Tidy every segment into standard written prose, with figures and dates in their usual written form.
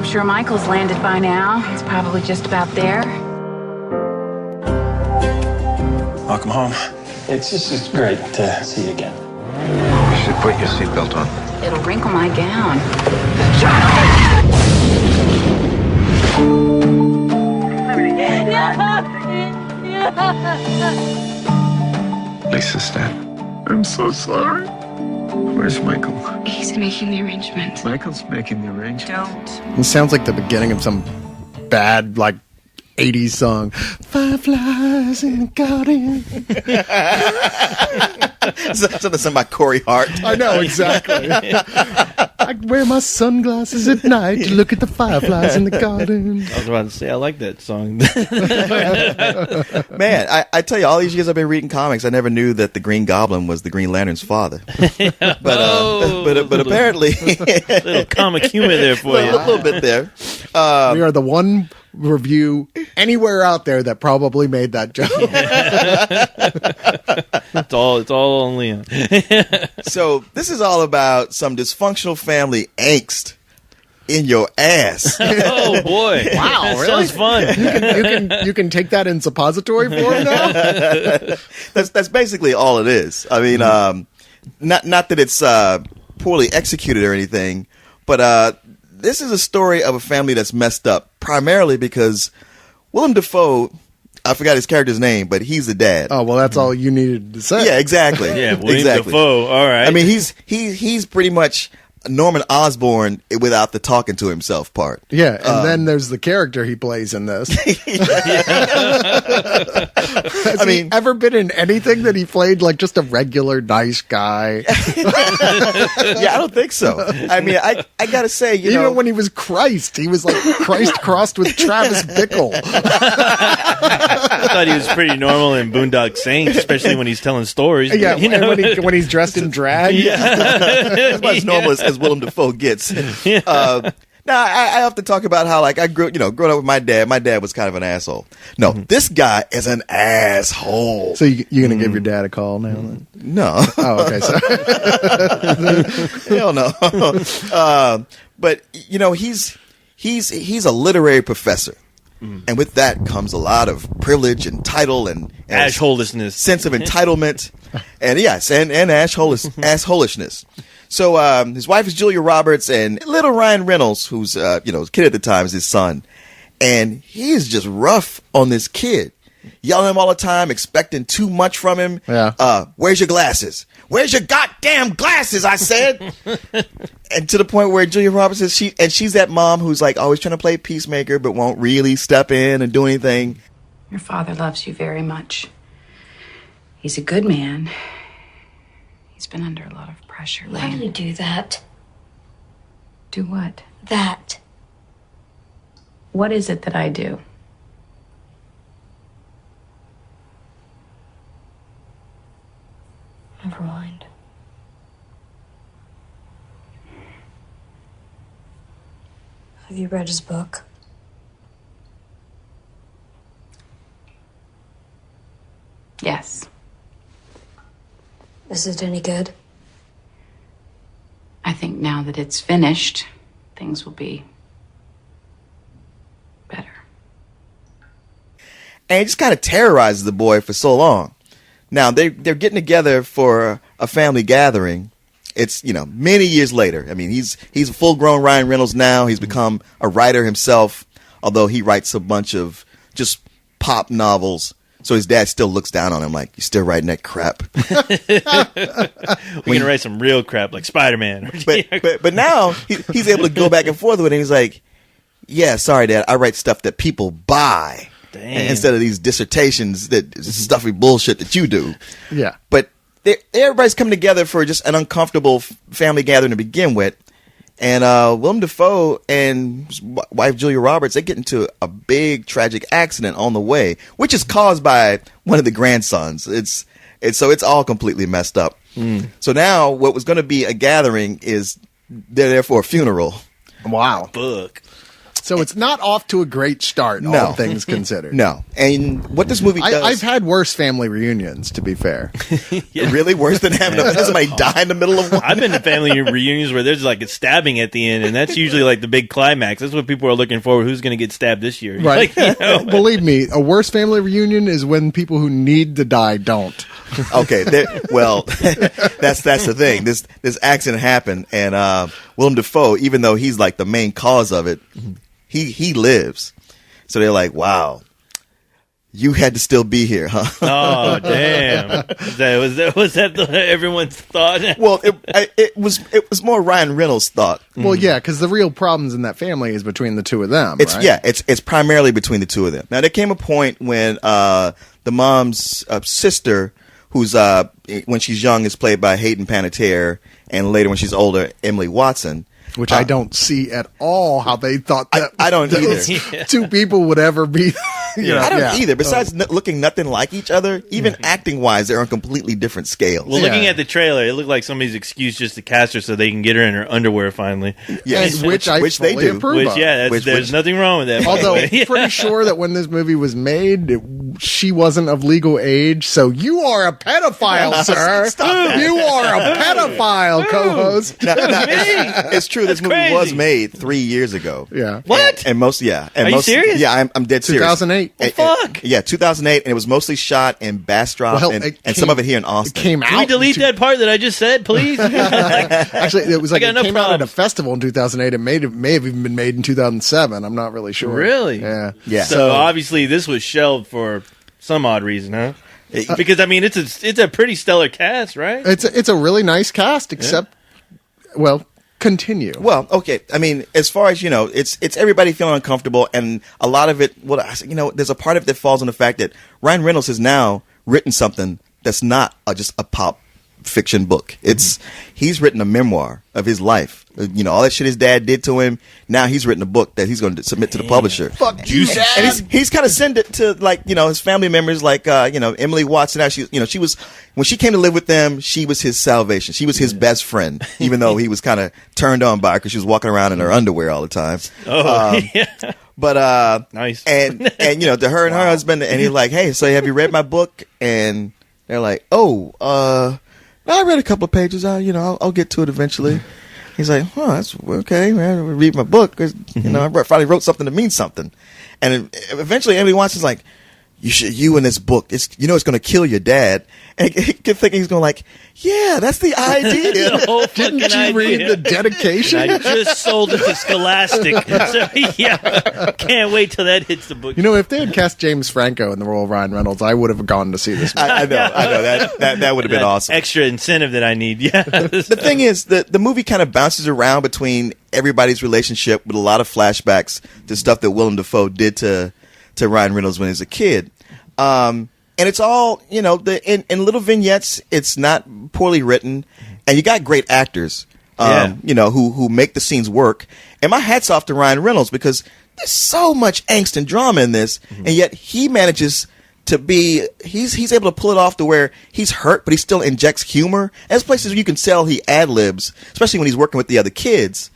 sure Michael's landed by now. It's probably just about there. Welcome home. It's great to see you again. You should put your seatbelt on. It'll wrinkle my gown. Lisa's dead. I'm so sorry. Where's Michael? He's making the arrangements. Michael's making the arrangements. Don't. It sounds like the beginning of some bad, like, 80s song. Fireflies in the garden. Something sung by Corey Hart. I know, exactly. I wear my sunglasses at night to look at the fireflies in the garden. I was about to say, I like that song. Man, I tell you, all these years I've been reading comics, I never knew that the Green Goblin was the Green Lantern's father. But apparently... little comic humor there for you. A little bit there. We are the one review anywhere out there that probably made that joke. It's all on Leon. So this is all about some dysfunctional family angst in your ass. Oh boy! Wow, that really? sounds fun. You can take that in suppository form now. That's basically all it is. I mean, not that it's poorly executed or anything, but this is a story of a family that's messed up primarily because Willem Dafoe, I forgot his character's name, but he's the dad. Oh, well, that's all you needed to say. Yeah, exactly. Yeah, William exactly. Dafoe. All right. I mean, he's pretty much Norman Osborn without the talking to himself part. Yeah, and then there's the character he plays in this. Has he ever been in anything that he played like just a regular nice guy? Yeah, I don't think so. I mean, I gotta say, Even when he was Christ, he was like Christ crossed with Travis Bickle. I thought he was pretty normal in Boondock Saints, especially when he's telling stories. Yeah, you know? and when he's dressed in drag. as much normal as Willem Dafoe gets. Now, I have to talk about how, like, I growing up with my dad. My dad was kind of an asshole. No, this guy is an asshole. So you're going to give your dad a call now? Then? No. Oh, okay. So. Hell no. But, he's a literary professor. And with that comes a lot of privilege and title and Assholishness. sense of entitlement. And yes, and assholishness. So his wife is Julia Roberts, and little Ryan Reynolds, who's his kid at the time, is his son, and he is just rough on this kid, yelling at him all the time, expecting too much from him. Yeah. Where's your glasses? Where's your goddamn glasses? I said. And to the point where Julia Roberts is she's that mom who's like always trying to play peacemaker, but won't really step in and do anything. Your father loves you very much. He's a good man. He's been under a lot of pressure How lately. do you do that? Do what? That. What is it that I do? Never mind. Have you read his book? Yes. Is it any good? I think now that it's finished, things will be better. And it just kind of terrorizes the boy for so long. Now they're getting together for a family gathering. It's many years later. I mean, he's a full grown Ryan Reynolds now. He's become a writer himself, although he writes a bunch of just pop novels. So his dad still looks down on him like, you're still writing that crap. We're going to write some real crap like Spider-Man. But now he's able to go back and forth with it. And he's like, yeah, sorry, Dad. I write stuff that people buy. Damn. Instead of these dissertations that stuffy bullshit that you do. Yeah. But everybody's coming together for just an uncomfortable family gathering to begin with. And Willem Dafoe and his wife Julia Roberts, they get into a big tragic accident on the way, which is caused by one of the grandsons. It's all completely messed up. So now what was going to be a gathering is they're there for a funeral. Wow. Book. So it's not off to a great start, No. all things considered. No. And what this movie does... I've had worse family reunions, to be fair. Really worse than having somebody die in the middle of one. I've been to family reunions where there's like a stabbing at the end, and that's usually like the big climax. That's what people are looking for. Who's going to get stabbed this year? Right. Like, Believe me, a worse family reunion is when people who need to die don't. Okay, well, that's the thing. This accident happened, and Willem Dafoe, even though he's like the main cause of it, he lives. So they're like, wow, you had to still be here, huh? oh damn! Was that everyone's thought? Well, it was more Ryan Reynolds' thought. Well, yeah, because the real problems in that family is between the two of them. It's right? it's primarily between the two of them. Now there came a point when the mom's sister, who's when she's young is played by Hayden Panettiere, and later when she's older, Emily Watson. Which I don't see at all how they thought that I don't those either. two people would ever be. I don't either. Besides looking nothing like each other, even acting wise, they're on completely different scales. Well, looking at the trailer, it looked like somebody's excuse just to cast her so they can get her in her underwear finally. Yes, And which they do. approve of. There's nothing wrong with that. by the Although way. pretty sure that when this movie was made, she wasn't of legal age. So you are a pedophile, sir. You are a pedophile, co-host. Now, it's true. This movie crazy. was made 3 years ago. Yeah. What? And most, yeah. And Are you most, serious? Yeah, I'm dead serious. 2008. Fuck. Yeah, 2008, and it was mostly shot in Bastrop Well, and some of it here in Austin. It came out. Can we delete that part that I just said, please? Actually, it was like got it no came out at a problems. festival in 2008. It may have even been made in 2007. I'm not really sure. Really? Yeah. Yeah. So obviously this was shelved for some odd reason, huh? Because I mean, it's a pretty stellar cast, right? It's a really nice cast, except, well, continue. Well, okay. I mean, as far as, it's everybody feeling uncomfortable, and a lot of it, there's a part of it that falls on the fact that Ryan Reynolds has now written something that's not just a pop fiction book. He's written a memoir of his life. All that shit his dad did to him. Now he's written a book that he's going to submit to the publisher. Fuck you, Dad. And he's kind of sent it to his family members, like Emily Watson. Now she was when she came to live with them, she was his salvation. She was his best friend, even though he was kind of turned on by her because she was walking around in her underwear all the time. Oh, yeah. But Nice. and to her and her husband, and he's like, "Hey, so have you read my book?" And they're like, "Oh, I read a couple of pages. I'll get to it eventually." He's like, "Oh, that's okay, man. Read my book because I finally wrote something to mean something." And eventually, Emily Watson's like, "You in this book, it's going to kill your dad." And he kept thinking he's going like, "Yeah, that's the idea." The whole Didn't fucking you read idea. the dedication? I just sold it to Scholastic. So, yeah, can't wait till that hits the book. If they had cast James Franco in the role of Ryan Reynolds, I would have gone to see this movie. I know that would have been awesome. Extra incentive that I need. Yeah. The thing is, the movie kind of bounces around between everybody's relationship with a lot of flashbacks to stuff that Willem Dafoe did to Ryan Reynolds when he was a kid. And it's all, in little vignettes. It's not poorly written, and you got great actors, who make the scenes work. And my hat's off to Ryan Reynolds because there's so much angst and drama in this, and yet he manages to be he's able to pull it off to where he's hurt, but he still injects humor. And there's places where you can tell he ad libs, especially when he's working with the other kids.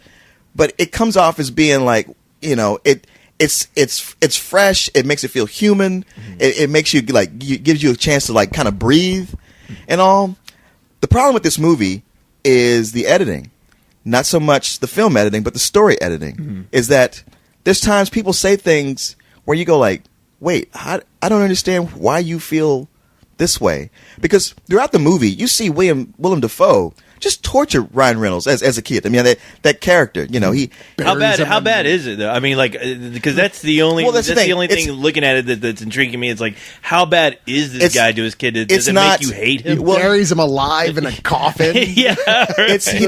But it comes off as being like, It's fresh. It makes it feel human. It makes you gives you a chance to kind of breathe and all. The problem with this movie is the editing, not so much the film editing, but the story editing. Is that there's times people say things where you go like, wait, I don't understand why you feel this way, because throughout the movie you see Willem Dafoe just torture Ryan Reynolds as a kid. I mean, that character, he. How bad is it though? I mean, because that's the only the only thing looking at it that's intriguing me. It's like, how bad is this guy to his kid? Does it make you hate him? He buries him alive in a coffin. Yeah, right. He